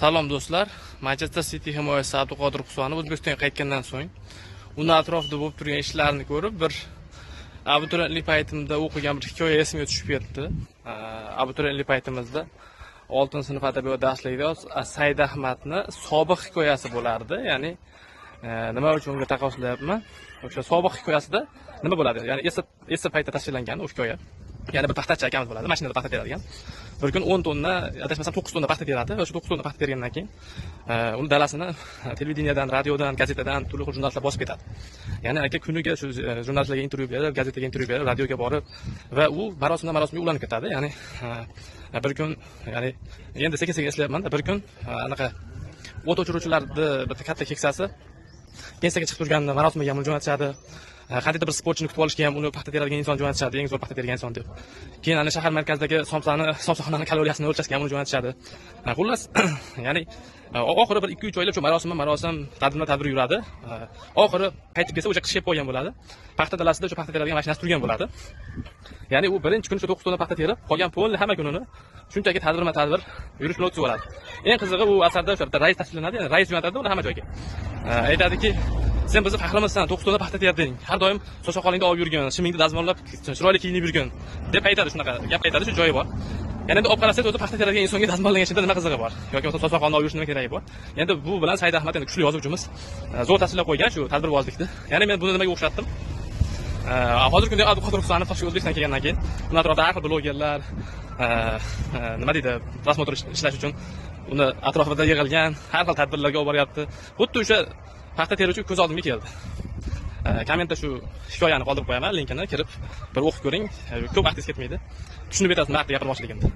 Salom do'stlar. Manchester City himoyachisi Abduqodir Husanov O'zbekistonga qaytgandan so'ng uni atrofida bo'lib turgan ishlarni ko'rib, bir abituriyentlik paytimda o'qigan bir hikoya esimga tushib ketdi. Abituriyentlik paytimizda 6-sinf adabiyot darsligida Said Ahmadni sobiq hikoyasi bo'lardi. Ya'ni nima uchun unga taqqoslayapman? O'sha sobiq hikoyasida nima bo'ladi? Ya'ni esa paytda tashkillangan o hikoya. Ya'ni bir paxtachi akamiz bo'ladi, mashinada paxta teradigan. Bir kun 10 tonna, adashmasam 9 tonna paxta teradi. O'sha 9 tonna paxta tergandan keyin uni dalasini televideniyadan, radiodan, gazetadan turli xil jurnalistlar bosib ketadi. Ya'ni aka kuniga shu jurnalistlarga intervyu berib, gazetaga intervyu berib, radioga borib va u marosimga ulanib ketadi. Ya'ni bir kun, ya'ni endi sekin-sekin eslayapman, bir kun anaqa o't o'chiruvchilarni bitta katta keksasi pensiyaga chiqib turganini marosimiga jo'natishadi. Qandaydir bir sportchini kutib olishga ham uni paxta teradigan inson jo'natishadi, eng zo'r paxta tergan inson deb. Keyin ana shahar markazidagi somsaxonani kaloriyasini o'lchashga ham uni jo'natishadi. Xullas, ya'ni oxiri bir 2-3 oylab shu marosim, tadbir yuradi. Oxiri qaytib kelsa o'sha qish kelib qolgan bo'ladi. Paxta dalasida o'sha paxta teradigan mashinasi turgan bo'ladi. Ya'ni u birinchi kuni shu 9 tonna paxta terib, qolgan pulni hamma kunini shunchaki tadbir yurish bilan o'tkazib oladi. Eng qizig'i u asarda o'sha rais tashkillanadi, ya'ni rais jo'natadi uni hamma joyga. Aytadiki, sen bizni faxrimizsan, 9 tonna paxta terding. Har doim soch soqolingni olib yurgin, shimingni dazmollab, chiroyli kiyinib yurgin deb aytadi, shunaqa gap aytadi, shu joyi bor. Ya'ni endi olib qarasangiz, o'zi paxta teradigan insonga dazmollagan ishida nima qizig'i bor? Yoki soch soqolni olib yurishning nima keragi bor? Endi bu bilan Said Ahmad endi kuchli yozuvchimiz zo'r tasvirlab qo'ygan shu tadbirbozlikni. Ya'ni men buni nimaga o'xshatdim? Hozirgi kunda Abduqodir Husanov O'zbekistonga kelgandan keyin uni atrofida har xil blogerlar nima deydi, prasmotr ishlash uchun uni atrofida yig'ilgan har xil tadbirlarga olib boryapti. Xuddi o'sha paxta teruvchi ko'z oldimga keldi. Kommentda shu hikoyani qoldirib qo'yaman, linkini kirib bir o'qib ko'ring. Ko'p vaqtingiz ketmaydi. Tushunib yetasiz, vaqtda gapira boshligimda.